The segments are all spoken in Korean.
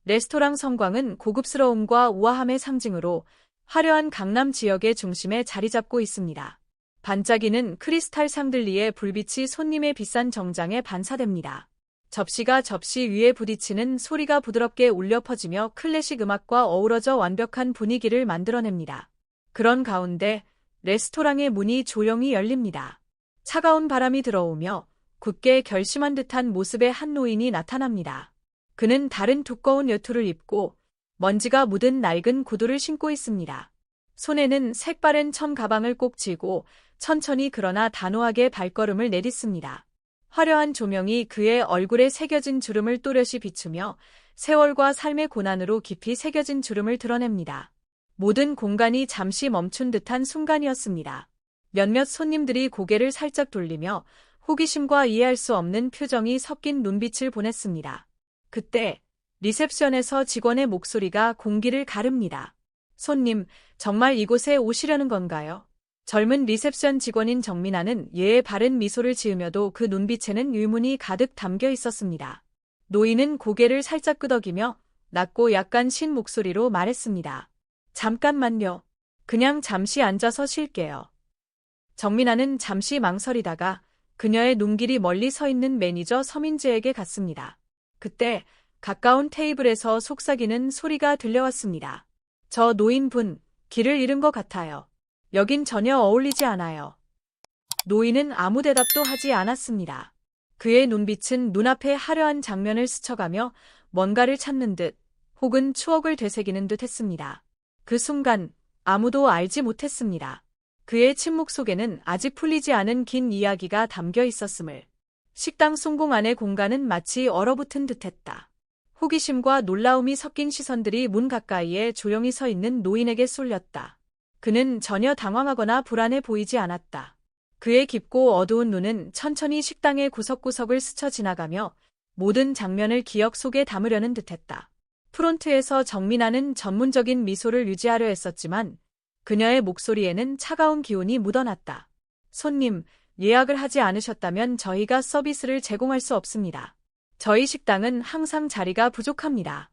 레스토랑 성광은 고급스러움과 우아함의 상징으로 화려한 강남 지역의 중심에 자리 잡고 있습니다. 반짝이는 크리스탈 샹들리에 불빛이 손님의 비싼 정장에 반사됩니다. 접시가 접시 위에 부딪히는 소리가 부드럽게 울려 퍼지며 클래식 음악과 어우러져 완벽한 분위기를 만들어냅니다. 그런 가운데 레스토랑의 문이 조용히 열립니다. 차가운 바람이 들어오며 굳게 결심한 듯한 모습의 한 노인이 나타납니다. 그는 다른 두꺼운 외투를 입고 먼지가 묻은 낡은 구두를 신고 있습니다. 손에는 색바랜 천 가방을 꼭 쥐고 천천히 그러나 단호하게 발걸음을 내딛습니다. 화려한 조명이 그의 얼굴에 새겨진 주름을 또렷이 비추며 세월과 삶의 고난으로 깊이 새겨진 주름을 드러냅니다. 모든 공간이 잠시 멈춘 듯한 순간이었습니다. 몇몇 손님들이 고개를 살짝 돌리며 호기심과 이해할 수 없는 표정이 섞인 눈빛을 보냈습니다. 그때 리셉션에서 직원의 목소리가 공기를 가릅니다. 손님, 정말 이곳에 오시려는 건가요? 젊은 리셉션 직원인 정민아는 예의 바른 미소를 지으며도 그 눈빛에는 의문이 가득 담겨 있었습니다. 노인은 고개를 살짝 끄덕이며 낮고 약간 쉰 목소리로 말했습니다. 잠깐만요. 그냥 잠시 앉아서 쉴게요. 정민아는 잠시 망설이다가 그녀의 눈길이 멀리 서 있는 매니저 서민재에게 갔습니다. 그때 가까운 테이블에서 속삭이는 소리가 들려왔습니다. 저 노인분, 길을 잃은 것 같아요. 여긴 전혀 어울리지 않아요. 노인은 아무 대답도 하지 않았습니다. 그의 눈빛은 눈앞의 화려한 장면을 스쳐가며 뭔가를 찾는 듯 혹은 추억을 되새기는 듯 했습니다. 그 순간 아무도 알지 못했습니다. 그의 침묵 속에는 아직 풀리지 않은 긴 이야기가 담겨 있었음을. 식당 송공 안의 공간은 마치 얼어붙은 듯했다. 호기심과 놀라움이 섞인 시선들이 문 가까이에 조용히 서 있는 노인에게 쏠렸다. 그는 전혀 당황하거나 불안해 보이지 않았다. 그의 깊고 어두운 눈은 천천히 식당의 구석구석을 스쳐 지나가며 모든 장면을 기억 속에 담으려는 듯했다. 프론트에서 정민아는 전문적인 미소를 유지하려 했었지만 그녀의 목소리에는 차가운 기운이 묻어났다. 손님, 예약을 하지 않으셨다면 저희가 서비스를 제공할 수 없습니다. 저희 식당은 항상 자리가 부족합니다.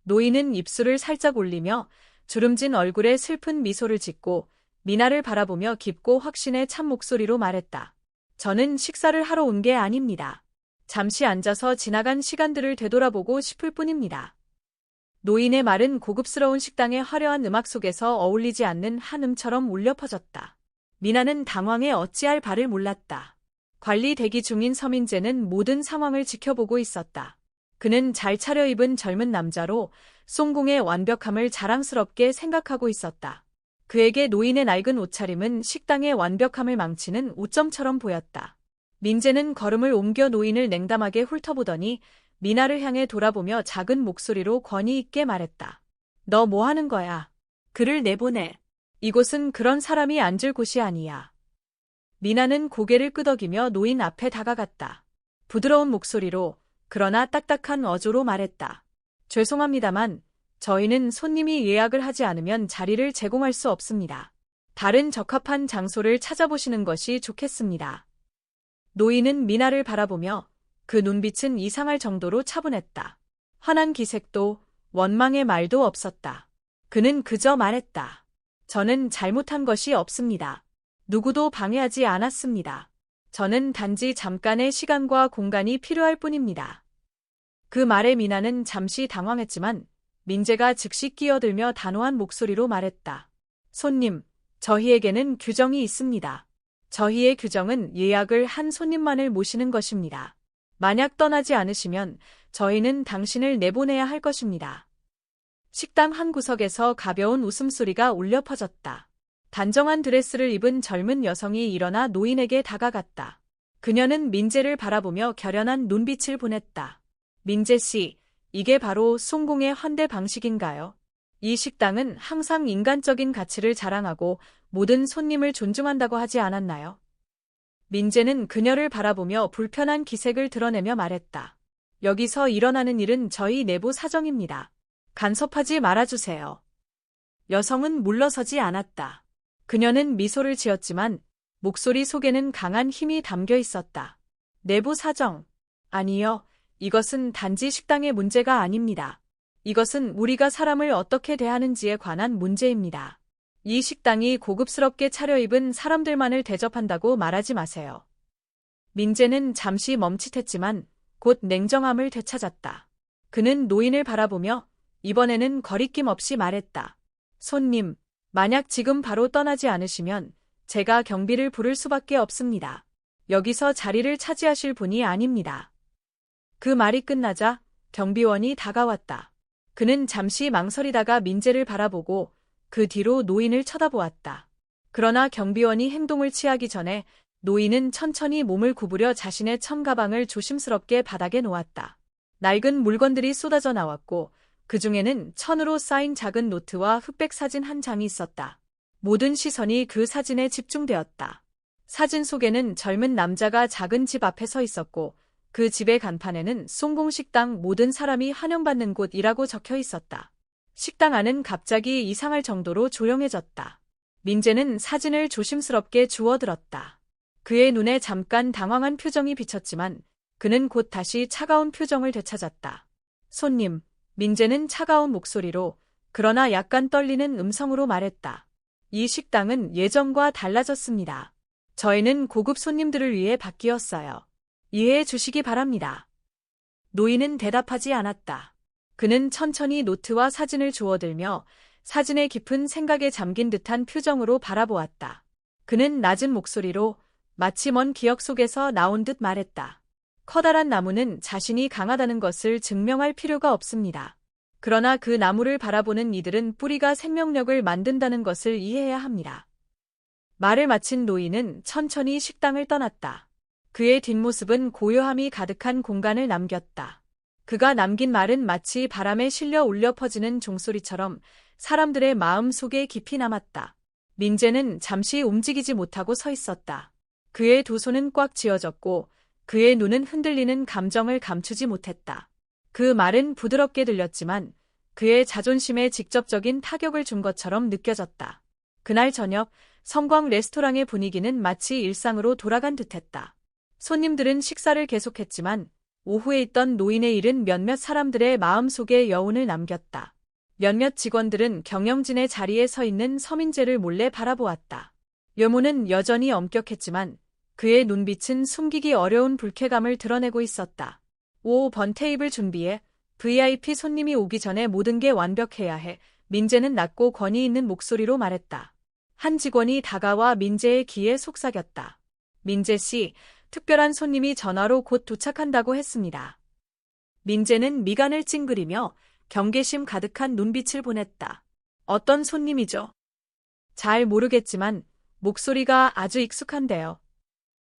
노인은 입술을 살짝 올리며 주름진 얼굴에 슬픈 미소를 짓고 미나를 바라보며 깊고 확신에 찬 목소리로 말했다. 저는 식사를 하러 온 게 아닙니다. 잠시 앉아서 지나간 시간들을 되돌아보고 싶을 뿐입니다. 노인의 말은 고급스러운 식당의 화려한 음악 속에서 어울리지 않는 한음처럼 울려 퍼졌다. 미나는 당황해 어찌할 바를 몰랐다. 관리 대기 중인 서민재는 모든 상황을 지켜보고 있었다. 그는 잘 차려입은 젊은 남자로 송공의 완벽함을 자랑스럽게 생각하고 있었다. 그에게 노인의 낡은 옷차림은 식당의 완벽함을 망치는 오점처럼 보였다. 민재는 걸음을 옮겨 노인을 냉담하게 훑어보더니 미나를 향해 돌아보며 작은 목소리로 권위 있게 말했다. 너 뭐 하는 거야? 그를 내보내. 이곳은 그런 사람이 앉을 곳이 아니야. 미나는 고개를 끄덕이며 노인 앞에 다가갔다. 부드러운 목소리로 그러나 딱딱한 어조로 말했다. 죄송합니다만 저희는 손님이 예약을 하지 않으면 자리를 제공할 수 없습니다. 다른 적합한 장소를 찾아보시는 것이 좋겠습니다. 노인은 미나를 바라보며 그 눈빛은 이상할 정도로 차분했다. 환한 기색도 원망의 말도 없었다. 그는 그저 말했다. 저는 잘못한 것이 없습니다. 누구도 방해하지 않았습니다. 저는 단지 잠깐의 시간과 공간이 필요할 뿐입니다. 그 말에 미나는 잠시 당황했지만 민재가 즉시 끼어들며 단호한 목소리로 말했다. 손님, 저희에게는 규정이 있습니다. 저희의 규정은 예약을 한 손님만을 모시는 것입니다. 만약 떠나지 않으시면 저희는 당신을 내보내야 할 것입니다. 식당 한 구석에서 가벼운 웃음소리가 울려 퍼졌다. 단정한 드레스를 입은 젊은 여성이 일어나 노인에게 다가갔다. 그녀는 민재를 바라보며 결연한 눈빛을 보냈다. 민재 씨, 이게 바로 송공의 환대 방식인가요? 이 식당은 항상 인간적인 가치를 자랑하고 모든 손님을 존중한다고 하지 않았나요? 민재는 그녀를 바라보며 불편한 기색을 드러내며 말했다. 여기서 일어나는 일은 저희 내부 사정입니다. 간섭하지 말아주세요. 여성은 물러서지 않았다. 그녀는 미소를 지었지만 목소리 속에는 강한 힘이 담겨 있었다. 내부 사정. 아니요, 이것은 단지 식당의 문제가 아닙니다. 이것은 우리가 사람을 어떻게 대하는지에 관한 문제입니다. 이 식당이 고급스럽게 차려입은 사람들만을 대접한다고 말하지 마세요. 민재는 잠시 멈칫했지만 곧 냉정함을 되찾았다. 그는 노인을 바라보며 이번에는 거리낌 없이 말했다. 손님, 만약 지금 바로 떠나지 않으시면 제가 경비를 부를 수밖에 없습니다. 여기서 자리를 차지하실 분이 아닙니다. 그 말이 끝나자 경비원이 다가왔다. 그는 잠시 망설이다가 민재를 바라보고 그 뒤로 노인을 쳐다보았다. 그러나 경비원이 행동을 취하기 전에 노인은 천천히 몸을 구부려 자신의 청가방을 조심스럽게 바닥에 놓았다. 낡은 물건들이 쏟아져 나왔고 그 중에는 천으로 쌓인 작은 노트와 흑백 사진 한 장이 있었다. 모든 시선이 그 사진에 집중되었다. 사진 속에는 젊은 남자가 작은 집 앞에 서 있었고 그 집의 간판에는 송공식당 모든 사람이 환영받는 곳이라고 적혀 있었다. 식당 안은 갑자기 이상할 정도로 조용해졌다. 민재는 사진을 조심스럽게 주워들었다. 그의 눈에 잠깐 당황한 표정이 비쳤지만 그는 곧 다시 차가운 표정을 되찾았다. 손님, 민재는 차가운 목소리로 그러나 약간 떨리는 음성으로 말했다. 이 식당은 예전과 달라졌습니다. 저희는 고급 손님들을 위해 바뀌었어요. 이해해 주시기 바랍니다. 노인은 대답하지 않았다. 그는 천천히 노트와 사진을 주워들며 사진의 깊은 생각에 잠긴 듯한 표정으로 바라보았다. 그는 낮은 목소리로 마치 먼 기억 속에서 나온 듯 말했다. 커다란 나무는 자신이 강하다는 것을 증명할 필요가 없습니다. 그러나 그 나무를 바라보는 이들은 뿌리가 생명력을 만든다는 것을 이해해야 합니다. 말을 마친 노인은 천천히 식당을 떠났다. 그의 뒷모습은 고요함이 가득한 공간을 남겼다. 그가 남긴 말은 마치 바람에 실려 울려 퍼지는 종소리처럼 사람들의 마음 속에 깊이 남았다. 민재는 잠시 움직이지 못하고 서 있었다. 그의 두 손은 꽉 쥐어졌고 그의 눈은 흔들리는 감정을 감추지 못했다. 그 말은 부드럽게 들렸지만 그의 자존심에 직접적인 타격을 준 것처럼 느껴졌다. 그날 저녁 성광 레스토랑의 분위기는 마치 일상으로 돌아간 듯했다. 손님들은 식사를 계속했지만 오후에 있던 노인의 일은 몇몇 사람들의 마음속에 여운을 남겼다. 몇몇 직원들은 경영진의 자리에 서 있는 서민재를 몰래 바라보았다. 외모는 여전히 엄격했지만 그의 눈빛은 숨기기 어려운 불쾌감을 드러내고 있었다. 5번 테이블 준비해. VIP 손님이 오기 전에 모든 게 완벽해야 해. 민재는 낮고 권위 있는 목소리로 말했다. 한 직원이 다가와 민재의 귀에 속삭였다. 민재 씨, 특별한 손님이 전화로 곧 도착한다고 했습니다. 민재는 미간을 찡그리며 경계심 가득한 눈빛을 보냈다. 어떤 손님이죠? 잘 모르겠지만 목소리가 아주 익숙한데요.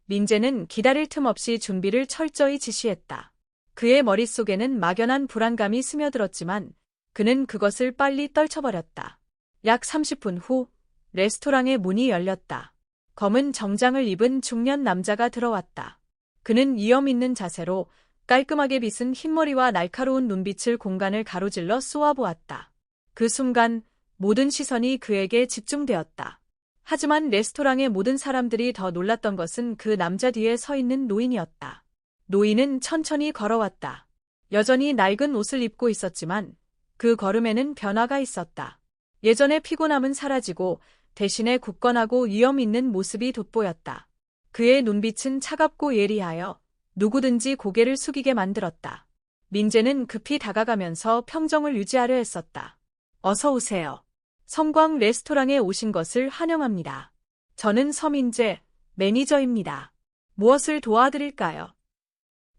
민재는 기다릴 틈 없이 준비를 철저히 지시했다. 그의 머릿속에는 막연한 불안감이 스며들었지만 그는 그것을 빨리 떨쳐버렸다. 약 30분 후 레스토랑의 문이 열렸다. 검은 정장을 입은 중년 남자가 들어왔다. 그는 위험 있는 자세로 깔끔하게 빗은 흰머리와 날카로운 눈빛을 공간을 가로질러 쏘아보았다. 그 순간 모든 시선이 그에게 집중되었다. 하지만 레스토랑의 모든 사람들이 더 놀랐던 것은 그 남자 뒤에 서 있는 노인이었다. 노인은 천천히 걸어왔다. 여전히 낡은 옷을 입고 있었지만 그 걸음에는 변화가 있었다. 예전의 피곤함은 사라지고 대신에 굳건하고 위험 있는 모습이 돋보였다. 그의 눈빛은 차갑고 예리하여 누구든지 고개를 숙이게 만들었다. 민재는 급히 다가가면서 평정을 유지하려 했었다. 어서 오세요. 성광 레스토랑에 오신 것을 환영합니다. 저는 서민재, 매니저입니다. 무엇을 도와드릴까요?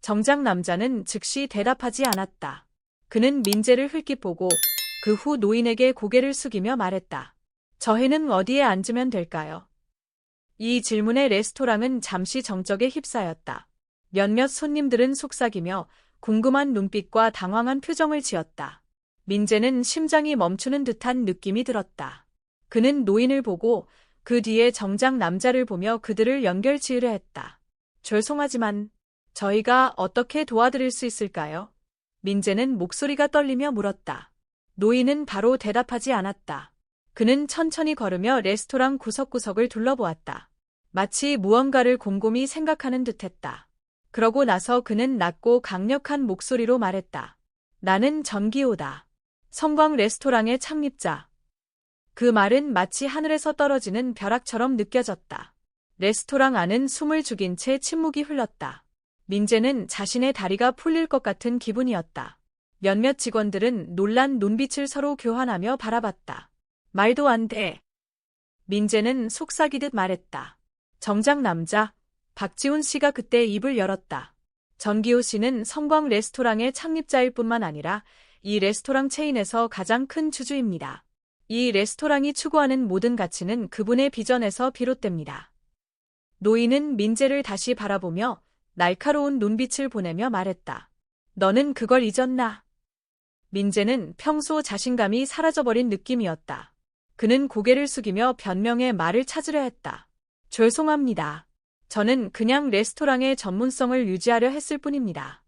정장 남자는 즉시 대답하지 않았다. 그는 민재를 흘낏 보고 그 후 노인에게 고개를 숙이며 말했다. 저희는 어디에 앉으면 될까요? 이 질문에 레스토랑은 잠시 정적에 휩싸였다. 몇몇 손님들은 속삭이며 궁금한 눈빛과 당황한 표정을 지었다. 민재는 심장이 멈추는 듯한 느낌이 들었다. 그는 노인을 보고 그 뒤에 정장 남자를 보며 그들을 연결 지으려 했다. 죄송하지만 저희가 어떻게 도와드릴 수 있을까요? 민재는 목소리가 떨리며 물었다. 노인은 바로 대답하지 않았다. 그는 천천히 걸으며 레스토랑 구석구석을 둘러보았다. 마치 무언가를 곰곰이 생각하는 듯했다. 그러고 나서 그는 낮고 강력한 목소리로 말했다. 나는 전기호다. 성광 레스토랑의 창립자. 그 말은 마치 하늘에서 떨어지는 벼락처럼 느껴졌다. 레스토랑 안은 숨을 죽인 채 침묵이 흘렀다. 민재는 자신의 다리가 풀릴 것 같은 기분이었다. 몇몇 직원들은 놀란 눈빛을 서로 교환하며 바라봤다. 말도 안 돼. 민재는 속삭이듯 말했다. 정작 남자, 박지훈 씨가 그때 입을 열었다. 전기호 씨는 성광 레스토랑의 창립자일 뿐만 아니라 이 레스토랑 체인에서 가장 큰 주주입니다. 이 레스토랑이 추구하는 모든 가치는 그분의 비전에서 비롯됩니다. 노인은 민재를 다시 바라보며 날카로운 눈빛을 보내며 말했다. 너는 그걸 잊었나? 민재는 평소 자신감이 사라져버린 느낌이었다. 그는 고개를 숙이며 변명의 말을 찾으려 했다. 죄송합니다. 저는 그냥 레스토랑의 전문성을 유지하려 했을 뿐입니다.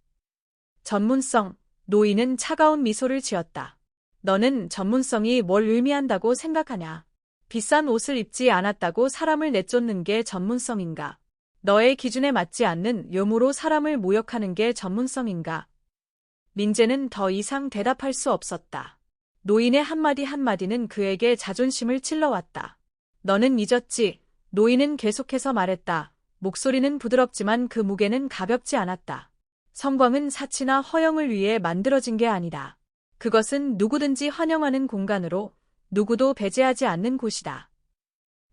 전문성, 노인은 차가운 미소를 지었다. 너는 전문성이 뭘 의미한다고 생각하냐? 비싼 옷을 입지 않았다고 사람을 내쫓는 게 전문성인가? 너의 기준에 맞지 않는 요모로 사람을 모욕하는 게 전문성인가? 민재는 더 이상 대답할 수 없었다. 노인의 한마디 한마디는 그에게 자존심을 찔러왔다. 너는 잊었지? 노인은 계속해서 말했다. 목소리는 부드럽지만 그 무게는 가볍지 않았다. 성광은 사치나 허영을 위해 만들어진 게 아니다. 그것은 누구든지 환영하는 공간으로 누구도 배제하지 않는 곳이다.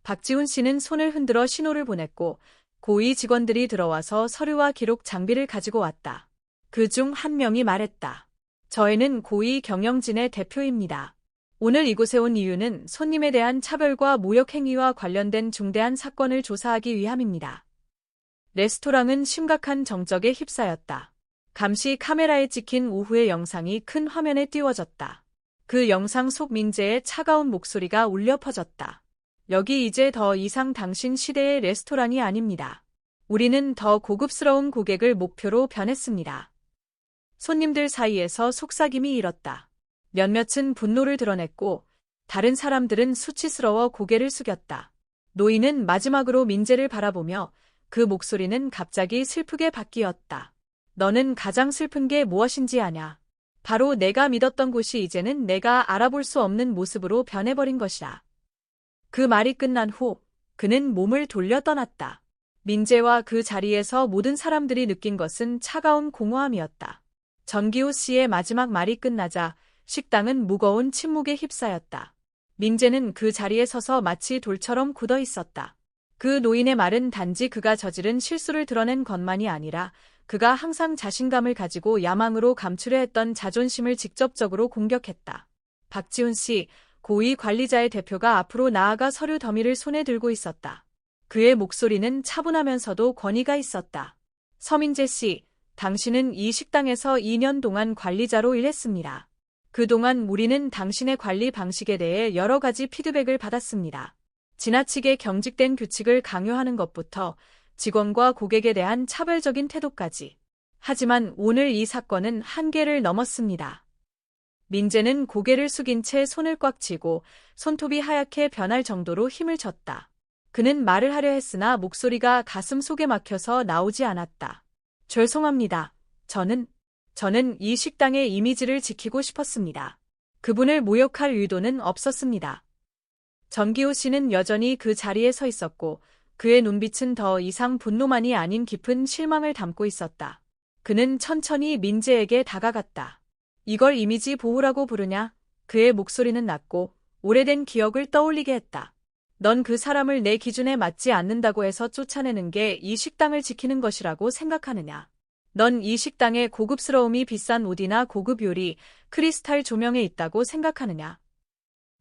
박지훈 씨는 손을 흔들어 신호를 보냈고 고위 직원들이 들어와서 서류와 기록 장비를 가지고 왔다. 그 중 한 명이 말했다. 저희는 고위 경영진의 대표입니다. 오늘 이곳에 온 이유는 손님에 대한 차별과 모욕 행위와 관련된 중대한 사건을 조사하기 위함입니다. 레스토랑은 심각한 정적에 휩싸였다. 감시 카메라에 찍힌 오후의 영상이 큰 화면에 띄워졌다. 그 영상 속 민재의 차가운 목소리가 울려 퍼졌다. 여기 이제 더 이상 당신 시대의 레스토랑이 아닙니다. 우리는 더 고급스러운 고객을 목표로 변했습니다. 손님들 사이에서 속삭임이 일었다. 몇몇은 분노를 드러냈고 다른 사람들은 수치스러워 고개를 숙였다. 노인은 마지막으로 민재를 바라보며 그 목소리는 갑자기 슬프게 바뀌었다. 너는 가장 슬픈 게 무엇인지 아냐? 바로 내가 믿었던 곳이 이제는 내가 알아볼 수 없는 모습으로 변해버린 것이다. 그 말이 끝난 후 그는 몸을 돌려 떠났다. 민재와 그 자리에서 모든 사람들이 느낀 것은 차가운 공허함이었다. 전기호 씨의 마지막 말이 끝나자 식당은 무거운 침묵에 휩싸였다. 민재는 그 자리에 서서 마치 돌처럼 굳어 있었다. 그 노인의 말은 단지 그가 저지른 실수를 드러낸 것만이 아니라 그가 항상 자신감을 가지고 야망으로 감추려 했던 자존심을 직접적으로 공격했다. 박지훈 씨, 고위 관리자의 대표가 앞으로 나아가 서류 더미를 손에 들고 있었다. 그의 목소리는 차분하면서도 권위가 있었다. 서민재 씨, 당신은 이 식당에서 2년 동안 관리자로 일했습니다. 그동안 우리는 당신의 관리 방식에 대해 여러 가지 피드백을 받았습니다. 지나치게 경직된 규칙을 강요하는 것부터 직원과 고객에 대한 차별적인 태도까지. 하지만 오늘 이 사건은 한계를 넘었습니다. 민재는 고개를 숙인 채 손을 꽉 쥐고 손톱이 하얗게 변할 정도로 힘을 줬다. 그는 말을 하려 했으나 목소리가 가슴 속에 막혀서 나오지 않았다. 죄송합니다. 저는 이 식당의 이미지를 지키고 싶었습니다. 그분을 모욕할 의도는 없었습니다. 전기호 씨는 여전히 그 자리에 서 있었고 그의 눈빛은 더 이상 분노만이 아닌 깊은 실망을 담고 있었다. 그는 천천히 민재에게 다가갔다. 이걸 이미지 보호라고 부르냐? 그의 목소리는 낮고 오래된 기억을 떠올리게 했다. 넌 그 사람을 내 기준에 맞지 않는다고 해서 쫓아내는 게 이 식당을 지키는 것이라고 생각하느냐? 넌 이 식당의 고급스러움이 비싼 옷이나 고급 요리, 크리스탈 조명에 있다고 생각하느냐?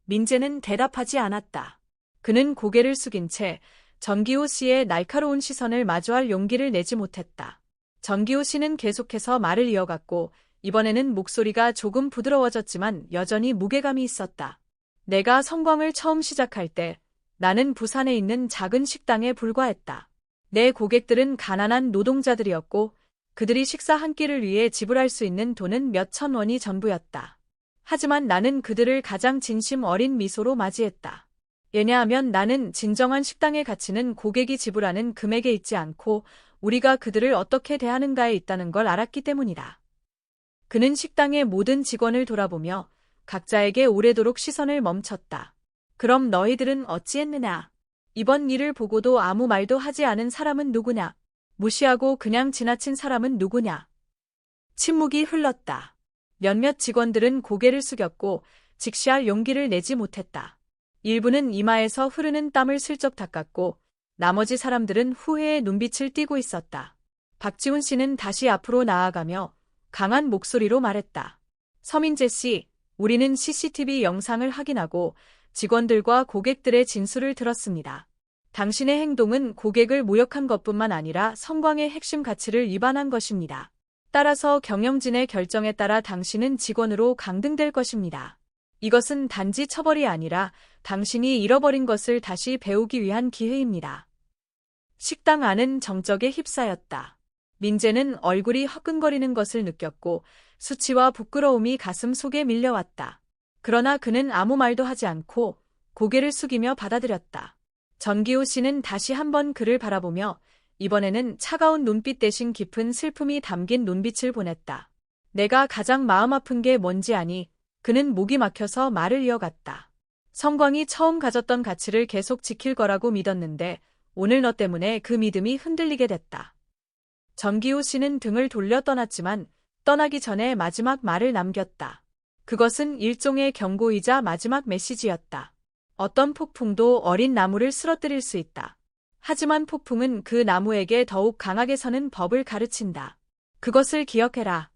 민재는 대답하지 않았다. 그는 고개를 숙인 채 전기호 씨의 날카로운 시선을 마주할 용기를 내지 못했다. 전기호 씨는 계속해서 말을 이어갔고 이번에는 목소리가 조금 부드러워졌지만 여전히 무게감이 있었다. 내가 성광을 처음 시작할 때 나는 부산에 있는 작은 식당에 불과했다. 내 고객들은 가난한 노동자들이었고 그들이 식사 한 끼를 위해 지불할 수 있는 돈은 몇천 원이 전부였다. 하지만 나는 그들을 가장 진심 어린 미소로 맞이했다. 왜냐하면 나는 진정한 식당의 가치는 고객이 지불하는 금액에 있지 않고 우리가 그들을 어떻게 대하는가에 있다는 걸 알았기 때문이다. 그는 식당의 모든 직원을 돌아보며 각자에게 오래도록 시선을 멈췄다. 그럼 너희들은 어찌했느냐? 이번 일을 보고도 아무 말도 하지 않은 사람은 누구냐? 무시하고 그냥 지나친 사람은 누구냐? 침묵이 흘렀다. 몇몇 직원들은 고개를 숙였고 직시할 용기를 내지 못했다. 일부는 이마에서 흐르는 땀을 슬쩍 닦았고 나머지 사람들은 후회의 눈빛을 띠고 있었다. 박지훈 씨는 다시 앞으로 나아가며 강한 목소리로 말했다. 서민재 씨, 우리는 CCTV 영상을 확인하고 직원들과 고객들의 진술을 들었습니다. 당신의 행동은 고객을 모욕한 것뿐만 아니라 성광의 핵심 가치를 위반한 것입니다. 따라서 경영진의 결정에 따라 당신은 직원으로 강등될 것입니다. 이것은 단지 처벌이 아니라 당신이 잃어버린 것을 다시 배우기 위한 기회입니다. 식당 안은 정적에 휩싸였다. 민재는 얼굴이 화끈거리는 것을 느꼈고 수치와 부끄러움이 가슴 속에 밀려왔다. 그러나 그는 아무 말도 하지 않고 고개를 숙이며 받아들였다. 전기호 씨는 다시 한번 그를 바라보며 이번에는 차가운 눈빛 대신 깊은 슬픔이 담긴 눈빛을 보냈다. 내가 가장 마음 아픈 게 뭔지 아니? 그는 목이 막혀서 말을 이어갔다. 성광이 처음 가졌던 가치를 계속 지킬 거라고 믿었는데 오늘 너 때문에 그 믿음이 흔들리게 됐다. 전기호 씨는 등을 돌려 떠났지만 떠나기 전에 마지막 말을 남겼다. 그것은 일종의 경고이자 마지막 메시지였다. 어떤 폭풍도 어린 나무를 쓰러뜨릴 수 있다. 하지만 폭풍은 그 나무에게 더욱 강하게 서는 법을 가르친다. 그것을 기억해라.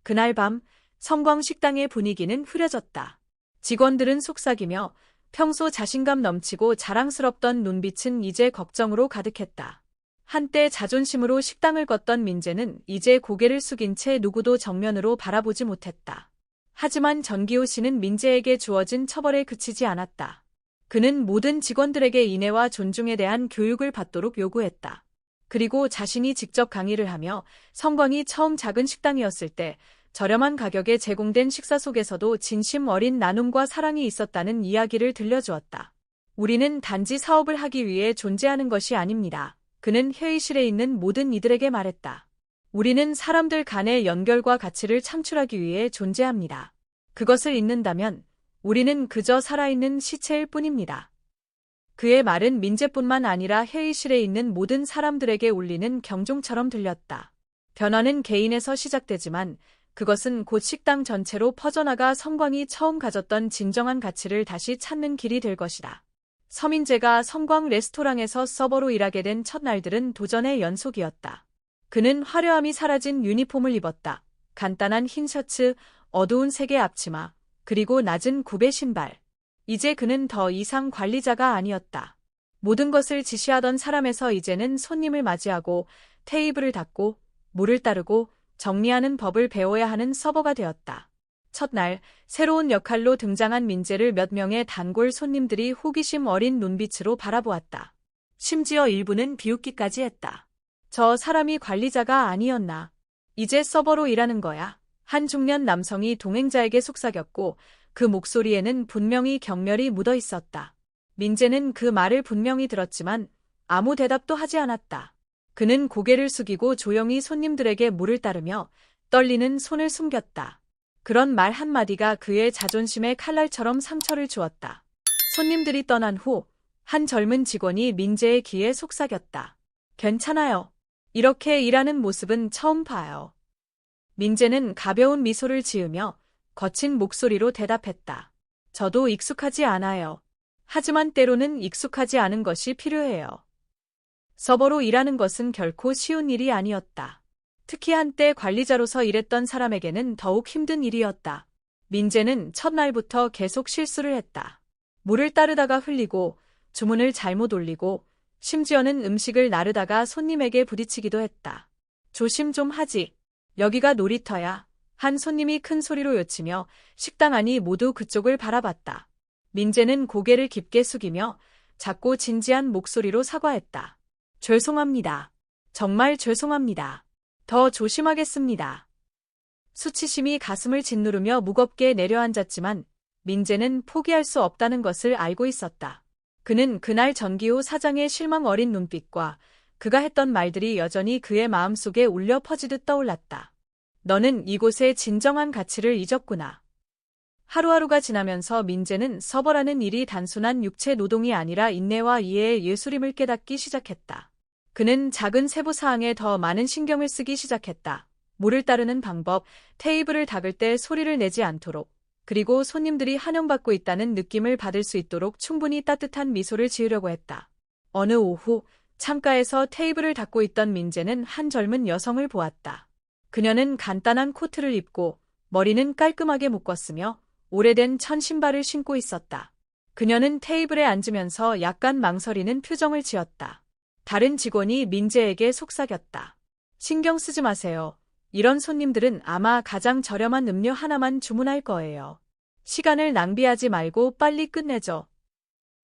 그날 밤 성광 식당의 분위기는 흐려졌다. 직원들은 속삭이며 평소 자신감 넘치고 자랑스럽던 눈빛은 이제 걱정으로 가득했다. 한때 자존심으로 식당을 걷던 민재는 이제 고개를 숙인 채 누구도 정면으로 바라보지 못했다. 하지만 전기호 씨는 민재에게 주어진 처벌에 그치지 않았다. 그는 모든 직원들에게 인애와 존중에 대한 교육을 받도록 요구했다. 그리고 자신이 직접 강의를 하며 성광이 처음 작은 식당이었을 때 저렴한 가격에 제공된 식사 속에서도 진심 어린 나눔과 사랑이 있었다는 이야기를 들려주었다. 우리는 단지 사업을 하기 위해 존재하는 것이 아닙니다. 그는 회의실에 있는 모든 이들에게 말했다. 우리는 사람들 간의 연결과 가치를 창출하기 위해 존재합니다. 그것을 잊는다면 우리는 그저 살아있는 시체일 뿐입니다. 그의 말은 민재뿐만 아니라 회의실에 있는 모든 사람들에게 울리는 경종처럼 들렸다. 변화는 개인에서 시작되지만 그것은 곧 식당 전체로 퍼져나가 성광이 처음 가졌던 진정한 가치를 다시 찾는 길이 될 것이다. 서민재가 성광 레스토랑에서 서버로 일하게 된 첫날들은 도전의 연속이었다. 그는 화려함이 사라진 유니폼을 입었다. 간단한 흰 셔츠, 어두운 색의 앞치마, 그리고 낮은 굽의 신발. 이제 그는 더 이상 관리자가 아니었다. 모든 것을 지시하던 사람에서 이제는 손님을 맞이하고 테이블을 닦고 물을 따르고 정리하는 법을 배워야 하는 서버가 되었다. 첫날 새로운 역할로 등장한 민재를 몇 명의 단골 손님들이 호기심 어린 눈빛으로 바라보았다. 심지어 일부는 비웃기까지 했다. 저 사람이 관리자가 아니었나? 이제 서버로 일하는 거야. 한 중년 남성이 동행자에게 속삭였고 그 목소리에는 분명히 경멸이 묻어 있었다. 민재는 그 말을 분명히 들었지만 아무 대답도 하지 않았다. 그는 고개를 숙이고 조용히 손님들에게 물을 따르며 떨리는 손을 숨겼다. 그런 말 한마디가 그의 자존심에 칼날처럼 상처를 주었다. 손님들이 떠난 후 한 젊은 직원이 민재의 귀에 속삭였다. 괜찮아요. 이렇게 일하는 모습은 처음 봐요. 민재는 가벼운 미소를 지으며 거친 목소리로 대답했다. 저도 익숙하지 않아요. 하지만 때로는 익숙하지 않은 것이 필요해요. 서버로 일하는 것은 결코 쉬운 일이 아니었다. 특히 한때 관리자로서 일했던 사람에게는 더욱 힘든 일이었다. 민재는 첫날부터 계속 실수를 했다. 물을 따르다가 흘리고 주문을 잘못 올리고 심지어는 음식을 나르다가 손님에게 부딪히기도 했다. 조심 좀 하지. 여기가 놀이터야. 한 손님이 큰 소리로 요치며 식당 안이 모두 그쪽을 바라봤다. 민재는 고개를 깊게 숙이며 작고 진지한 목소리로 사과했다. 죄송합니다. 정말 죄송합니다. 더 조심하겠습니다. 수치심이 가슴을 짓누르며 무겁게 내려앉았지만 민재는 포기할 수 없다는 것을 알고 있었다. 그는 그날 전기호 사장의 실망 어린 눈빛과 그가 했던 말들이 여전히 그의 마음속에 울려 퍼지듯 떠올랐다. 너는 이곳의 진정한 가치를 잊었구나. 하루하루가 지나면서 민재는 서버라는 일이 단순한 육체 노동이 아니라 인내와 이해의 예술임을 깨닫기 시작했다. 그는 작은 세부 사항에 더 많은 신경을 쓰기 시작했다. 물을 따르는 방법, 테이블을 닦을 때 소리를 내지 않도록, 그리고 손님들이 환영받고 있다는 느낌을 받을 수 있도록 충분히 따뜻한 미소를 지으려고 했다. 어느 오후, 창가에서 테이블을 닦고 있던 민재는 한 젊은 여성을 보았다. 그녀는 간단한 코트를 입고 머리는 깔끔하게 묶었으며 오래된 천 신발을 신고 있었다. 그녀는 테이블에 앉으면서 약간 망설이는 표정을 지었다. 다른 직원이 민재에게 속삭였다. 신경 쓰지 마세요. 이런 손님들은 아마 가장 저렴한 음료 하나만 주문할 거예요. 시간을 낭비하지 말고 빨리 끝내죠.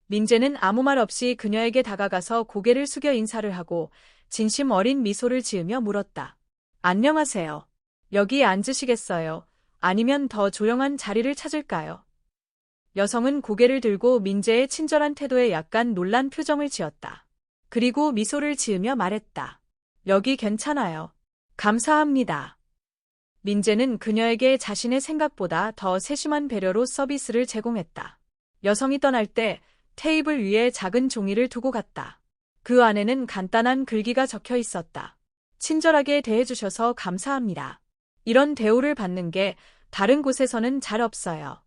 민재는 아무 말 없이 그녀에게 다가가서 고개를 숙여 인사를 하고 진심 어린 미소를 지으며 물었다. 안녕하세요. 여기 앉으시겠어요? 아니면 더 조용한 자리를 찾을까요? 여성은 고개를 들고 민재의 친절한 태도에 약간 놀란 표정을 지었다. 그리고 미소를 지으며 말했다. 여기 괜찮아요. 감사합니다. 민재는 그녀에게 자신의 생각보다 더 세심한 배려로 서비스를 제공했다. 여성이 떠날 때 테이블 위에 작은 종이를 두고 갔다. 그 안에는 간단한 글귀가 적혀 있었다. 친절하게 대해주셔서 감사합니다. 이런 대우를 받는 게 다른 곳에서는 잘 없어요.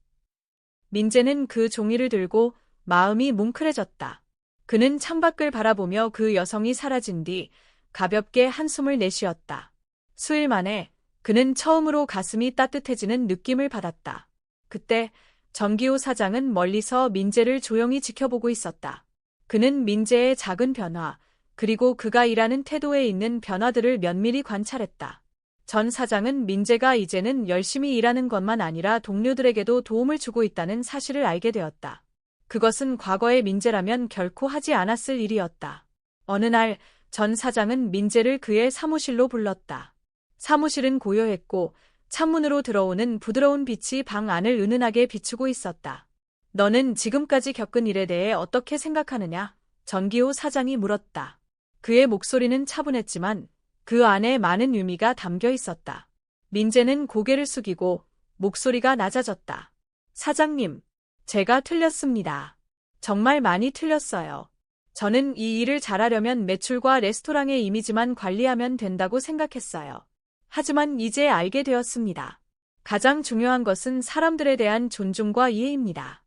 민재는 그 종이를 들고 마음이 뭉클해졌다. 그는 창밖을 바라보며 그 여성이 사라진 뒤 가볍게 한숨을 내쉬었다. 수일 만에 그는 처음으로 가슴이 따뜻해지는 느낌을 받았다. 그때 정기호 사장은 멀리서 민재를 조용히 지켜보고 있었다. 그는 민재의 작은 변화, 그리고 그가 일하는 태도에 있는 변화들을 면밀히 관찰했다. 전 사장은 민재가 이제는 열심히 일하는 것만 아니라 동료들에게도 도움을 주고 있다는 사실을 알게 되었다. 그것은 과거의 민재라면 결코 하지 않았을 일이었다. 어느 날 전 사장은 민재를 그의 사무실로 불렀다. 사무실은 고요했고 창문으로 들어오는 부드러운 빛이 방 안을 은은하게 비추고 있었다. 너는 지금까지 겪은 일에 대해 어떻게 생각하느냐? 전기호 사장이 물었다. 그의 목소리는 차분했지만 그 안에 많은 의미가 담겨 있었다. 민재는 고개를 숙이고 목소리가 낮아졌다. 사장님, 제가 틀렸습니다. 정말 많이 틀렸어요. 저는 이 일을 잘하려면 매출과 레스토랑의 이미지만 관리하면 된다고 생각했어요. 하지만 이제 알게 되었습니다. 가장 중요한 것은 사람들에 대한 존중과 이해입니다.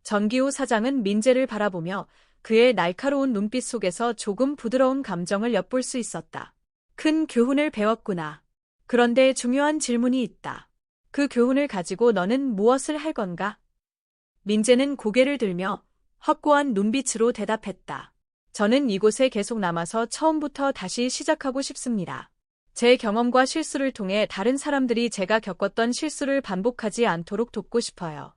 전기호 사장은 민재를 바라보며 그의 날카로운 눈빛 속에서 조금 부드러운 감정을 엿볼 수 있었다. 큰 교훈을 배웠구나. 그런데 중요한 질문이 있다. 그 교훈을 가지고 너는 무엇을 할 건가? 민재는 고개를 들며 확고한 눈빛으로 대답했다. 저는 이곳에 계속 남아서 처음부터 다시 시작하고 싶습니다. 제 경험과 실수를 통해 다른 사람들이 제가 겪었던 실수를 반복하지 않도록 돕고 싶어요.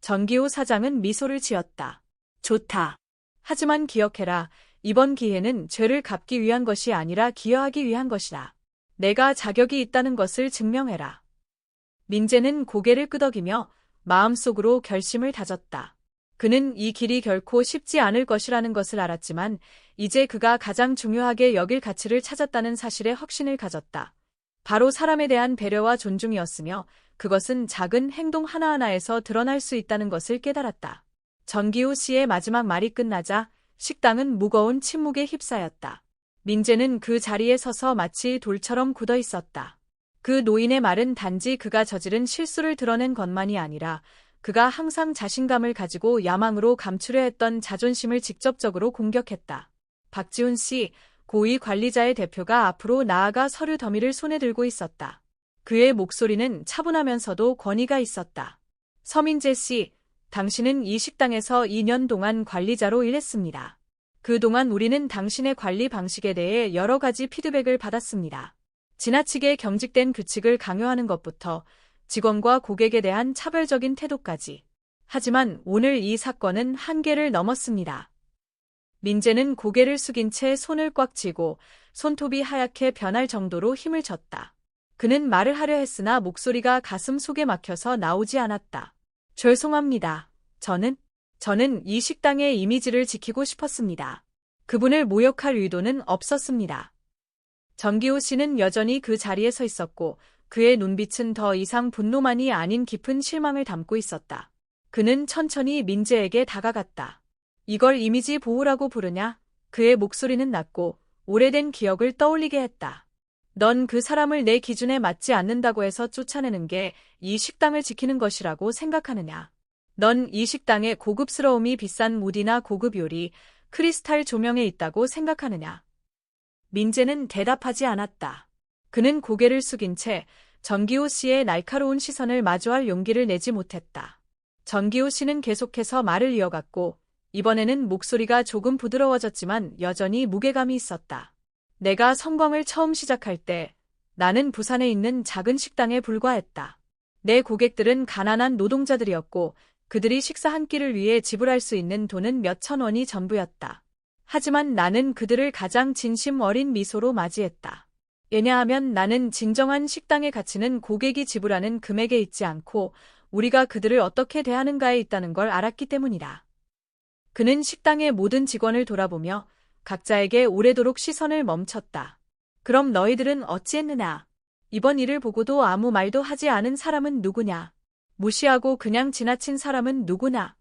전기호 사장은 미소를 지었다. 좋다. 하지만 기억해라. 이번 기회는 죄를 갚기 위한 것이 아니라 기여하기 위한 것이다. 내가 자격이 있다는 것을 증명해라. 민재는 고개를 끄덕이며 마음속으로 결심을 다졌다. 그는 이 길이 결코 쉽지 않을 것이라는 것을 알았지만 이제 그가 가장 중요하게 여길 가치를 찾았다는 사실에 확신을 가졌다. 바로 사람에 대한 배려와 존중이었으며 그것은 작은 행동 하나하나에서 드러날 수 있다는 것을 깨달았다. 전기호 씨의 마지막 말이 끝나자 식당은 무거운 침묵에 휩싸였다. 민재는 그 자리에 서서 마치 돌처럼 굳어 있었다. 그 노인의 말은 단지 그가 저지른 실수를 드러낸 것만이 아니라 그가 항상 자신감을 가지고 야망으로 감추려 했던 자존심을 직접적으로 공격했다. 박지훈 씨, 고위 관리자의 대표가 앞으로 나아가 서류 더미를 손에 들고 있었다. 그의 목소리는 차분하면서도 권위가 있었다. 서민재 씨, 당신은 이 식당에서 2년 동안 관리자로 일했습니다. 그동안 우리는 당신의 관리 방식에 대해 여러 가지 피드백을 받았습니다. 지나치게 경직된 규칙을 강요하는 것부터 직원과 고객에 대한 차별적인 태도까지. 하지만 오늘 이 사건은 한계를 넘었습니다. 민재는 고개를 숙인 채 손을 꽉 쥐고 손톱이 하얗게 변할 정도로 힘을 줬다. 그는 말을 하려 했으나 목소리가 가슴 속에 막혀서 나오지 않았다. 죄송합니다. 저는 이 식당의 이미지를 지키고 싶었습니다. 그분을 모욕할 의도는 없었습니다. 전기호 씨는 여전히 그 자리에 서 있었고 그의 눈빛은 더 이상 분노만이 아닌 깊은 실망을 담고 있었다. 그는 천천히 민재에게 다가갔다. 이걸 이미지 보호라고 부르냐? 그의 목소리는 낮고 오래된 기억을 떠올리게 했다. 넌 그 사람을 내 기준에 맞지 않는다고 해서 쫓아내는 게 이 식당을 지키는 것이라고 생각하느냐? 넌 이 식당의 고급스러움이 비싼 무디나 고급 요리, 크리스탈 조명에 있다고 생각하느냐? 민재는 대답하지 않았다. 그는 고개를 숙인 채 전기호 씨의 날카로운 시선을 마주할 용기를 내지 못했다. 전기호 씨는 계속해서 말을 이어갔고 이번에는 목소리가 조금 부드러워졌지만 여전히 무게감이 있었다. 내가 성광을 처음 시작할 때 나는 부산에 있는 작은 식당에 불과했다. 내 고객들은 가난한 노동자들이었고 그들이 식사 한 끼를 위해 지불할 수 있는 돈은 몇천 원이 전부였다. 하지만 나는 그들을 가장 진심 어린 미소로 맞이했다. 왜냐하면 나는 진정한 식당의 가치는 고객이 지불하는 금액에 있지 않고 우리가 그들을 어떻게 대하는가에 있다는 걸 알았기 때문이다. 그는 식당의 모든 직원을 돌아보며 각자에게 오래도록 시선을 멈췄다. 그럼 너희들은 어찌했느냐? 이번 일을 보고도 아무 말도 하지 않은 사람은 누구냐? 무시하고 그냥 지나친 사람은 누구냐?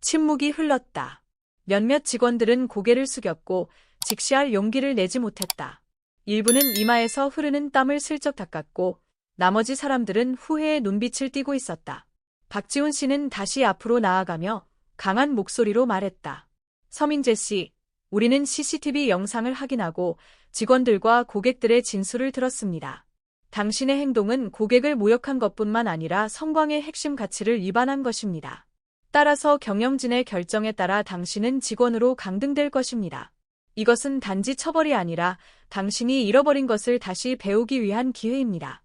침묵이 흘렀다. 몇몇 직원들은 고개를 숙였고 직시할 용기를 내지 못했다. 일부는 이마에서 흐르는 땀을 슬쩍 닦았고 나머지 사람들은 후회의 눈빛을 띠고 있었다. 박지훈 씨는 다시 앞으로 나아가며 강한 목소리로 말했다. 서민재 씨, 우리는 CCTV 영상을 확인하고 직원들과 고객들의 진술을 들었습니다. 당신의 행동은 고객을 모욕한 것뿐만 아니라 성광의 핵심 가치를 위반한 것입니다. 따라서 경영진의 결정에 따라 당신은 직원으로 강등될 것입니다. 이것은 단지 처벌이 아니라 당신이 잃어버린 것을 다시 배우기 위한 기회입니다.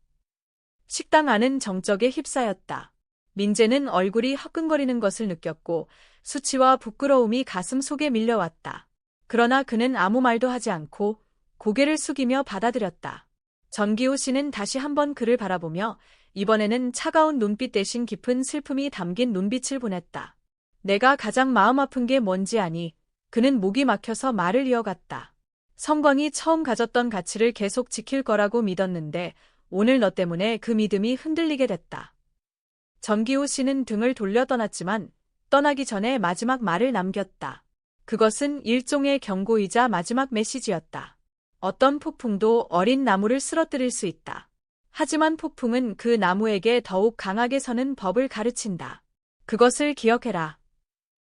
식당 안은 정적에 휩싸였다. 민재는 얼굴이 화끈거리는 것을 느꼈고 수치와 부끄러움이 가슴 속에 밀려왔다. 그러나 그는 아무 말도 하지 않고 고개를 숙이며 받아들였다. 전기호 씨는 다시 한번 그를 바라보며 이번에는 차가운 눈빛 대신 깊은 슬픔이 담긴 눈빛을 보냈다. 내가 가장 마음 아픈 게 뭔지 아니? 그는 목이 막혀서 말을 이어갔다. 성광이 처음 가졌던 가치를 계속 지킬 거라고 믿었는데 오늘 너 때문에 그 믿음이 흔들리게 됐다. 전기호 씨는 등을 돌려 떠났지만 떠나기 전에 마지막 말을 남겼다. 그것은 일종의 경고이자 마지막 메시지였다. 어떤 폭풍도 어린 나무를 쓰러뜨릴 수 있다. 하지만 폭풍은 그 나무에게 더욱 강하게 서는 법을 가르친다. 그것을 기억해라.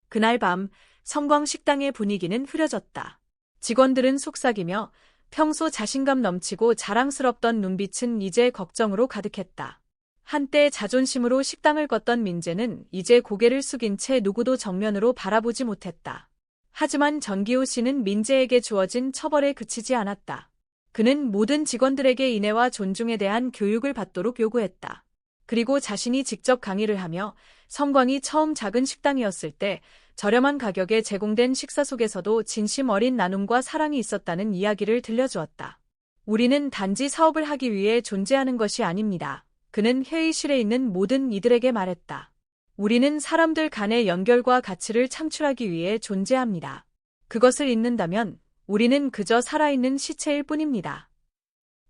그날 밤 성광 식당의 분위기는 흐려졌다. 직원들은 속삭이며 평소 자신감 넘치고 자랑스럽던 눈빛은 이제 걱정으로 가득했다. 한때 자존심으로 식당을 걷던 민재는 이제 고개를 숙인 채 누구도 정면으로 바라보지 못했다. 하지만 전기호 씨는 민재에게 주어진 처벌에 그치지 않았다. 그는 모든 직원들에게 인애와 존중에 대한 교육을 받도록 요구했다. 그리고 자신이 직접 강의를 하며 성광이 처음 작은 식당이었을 때 저렴한 가격에 제공된 식사 속에서도 진심 어린 나눔과 사랑이 있었다는 이야기를 들려주었다. 우리는 단지 사업을 하기 위해 존재하는 것이 아닙니다. 그는 회의실에 있는 모든 이들에게 말했다. 우리는 사람들 간의 연결과 가치를 창출하기 위해 존재합니다. 그것을 잊는다면 우리는 그저 살아있는 시체일 뿐입니다.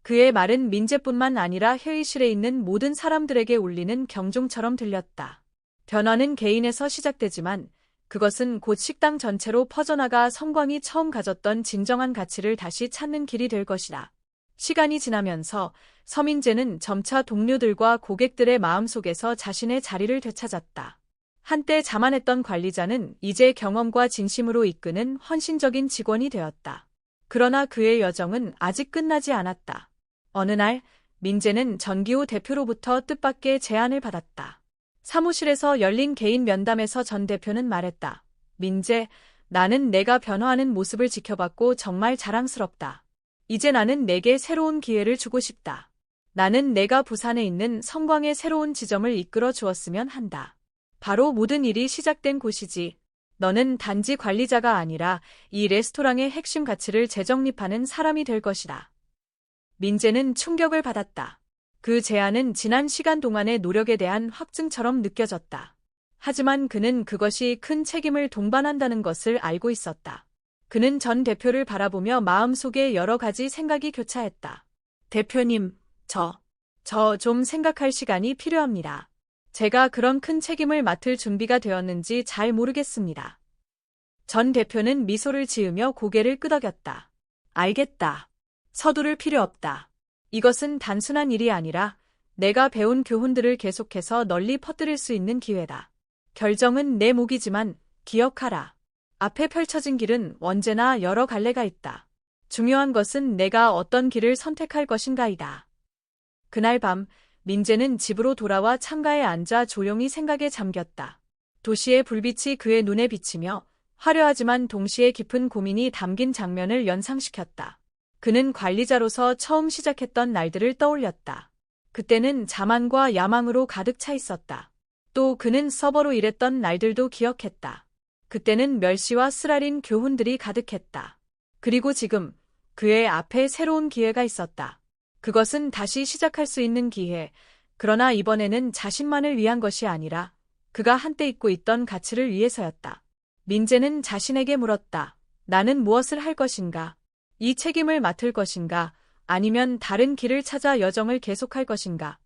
그의 말은 민재뿐만 아니라 회의실에 있는 모든 사람들에게 울리는 경종처럼 들렸다. 변화는 개인에서 시작되지만 그것은 곧 식당 전체로 퍼져나가 성광이 처음 가졌던 진정한 가치를 다시 찾는 길이 될 것이다. 시간이 지나면서 서민재는 점차 동료들과 고객들의 마음속에서 자신의 자리를 되찾았다. 한때 자만했던 관리자는 이제 경험과 진심으로 이끄는 헌신적인 직원이 되었다. 그러나 그의 여정은 아직 끝나지 않았다. 어느 날 민재는 전기호 대표로부터 뜻밖의 제안을 받았다. 사무실에서 열린 개인 면담에서 전 대표는 말했다. 민재, 나는 내가 변화하는 모습을 지켜봤고 정말 자랑스럽다. 이제 나는 내게 새로운 기회를 주고 싶다. 나는 내가 부산에 있는 성광의 새로운 지점을 이끌어 주었으면 한다. 바로 모든 일이 시작된 곳이지. 너는 단지 관리자가 아니라 이 레스토랑의 핵심 가치를 재정립하는 사람이 될 것이다. 민재는 충격을 받았다. 그 제안은 지난 시간 동안의 노력에 대한 확증처럼 느껴졌다. 하지만 그는 그것이 큰 책임을 동반한다는 것을 알고 있었다. 그는 전 대표를 바라보며 마음속에 여러 가지 생각이 교차했다. 대표님, 저 좀 생각할 시간이 필요합니다. 제가 그런 큰 책임을 맡을 준비가 되었는지 잘 모르겠습니다. 전 대표는 미소를 지으며 고개를 끄덕였다. 알겠다. 서두를 필요 없다. 이것은 단순한 일이 아니라 내가 배운 교훈들을 계속해서 널리 퍼뜨릴 수 있는 기회다. 결정은 내 몫이지만 기억하라. 앞에 펼쳐진 길은 언제나 여러 갈래가 있다. 중요한 것은 내가 어떤 길을 선택할 것인가이다. 그날 밤, 민재는 집으로 돌아와 창가에 앉아 조용히 생각에 잠겼다. 도시의 불빛이 그의 눈에 비치며 화려하지만 동시에 깊은 고민이 담긴 장면을 연상시켰다. 그는 관리자로서 처음 시작했던 날들을 떠올렸다. 그때는 자만과 야망으로 가득 차 있었다. 또 그는 서버로 일했던 날들도 기억했다. 그때는 멸시와 쓰라린 교훈들이 가득했다. 그리고 지금 그의 앞에 새로운 기회가 있었다. 그것은 다시 시작할 수 있는 기회. 그러나 이번에는 자신만을 위한 것이 아니라 그가 한때 잊고 있던 가치를 위해서였다. 민재는 자신에게 물었다. 나는 무엇을 할 것인가? 이 책임을 맡을 것인가? 아니면 다른 길을 찾아 여정을 계속할 것인가?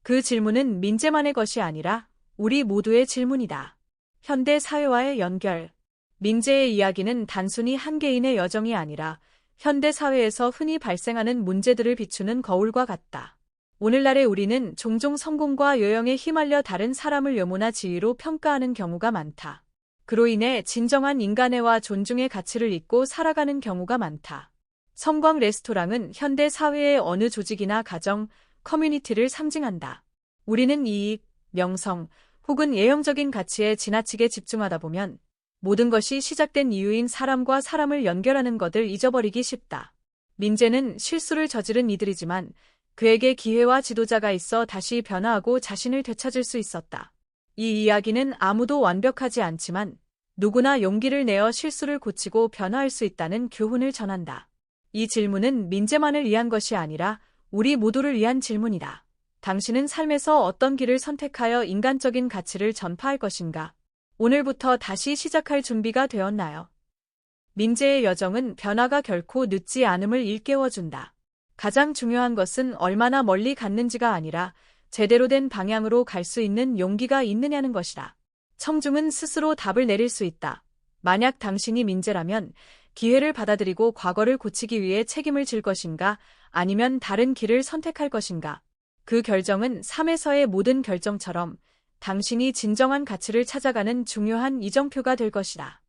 그 질문은 민재만의 것이 아니라 우리 모두의 질문이다. 현대 사회와의 연결. 민재의 이야기는 단순히 한 개인의 여정이 아니라 현대 사회에서 흔히 발생하는 문제들을 비추는 거울과 같다. 오늘날의 우리는 종종 성공과 요영에 휘말려 다른 사람을 외모나 지위로 평가하는 경우가 많다. 그로 인해 진정한 인간애와 존중의 가치를 잊고 살아가는 경우가 많다. 성광 레스토랑은 현대 사회의 어느 조직이나 가정, 커뮤니티를 상징한다. 우리는 이익, 명성, 혹은 예형적인 가치에 지나치게 집중하다 보면 모든 것이 시작된 이유인 사람과 사람을 연결하는 것을 잊어버리기 쉽다. 민재는 실수를 저지른 이들이지만 그에게 기회와 지도자가 있어 다시 변화하고 자신을 되찾을 수 있었다. 이 이야기는 아무도 완벽하지 않지만 누구나 용기를 내어 실수를 고치고 변화할 수 있다는 교훈을 전한다. 이 질문은 민재만을 위한 것이 아니라 우리 모두를 위한 질문이다. 당신은 삶에서 어떤 길을 선택하여 인간적인 가치를 전파할 것인가? 오늘부터 다시 시작할 준비가 되었나요? 민재의 여정은 변화가 결코 늦지 않음을 일깨워준다. 가장 중요한 것은 얼마나 멀리 갔는지가 아니라 제대로 된 방향으로 갈 수 있는 용기가 있느냐는 것이다. 청중은 스스로 답을 내릴 수 있다. 만약 당신이 민재라면 기회를 받아들이고 과거를 고치기 위해 책임을 질 것인가 아니면 다른 길을 선택할 것인가. 그 결정은 삶에서의 모든 결정처럼 당신이 진정한 가치를 찾아가는 중요한 이정표가 될 것이다.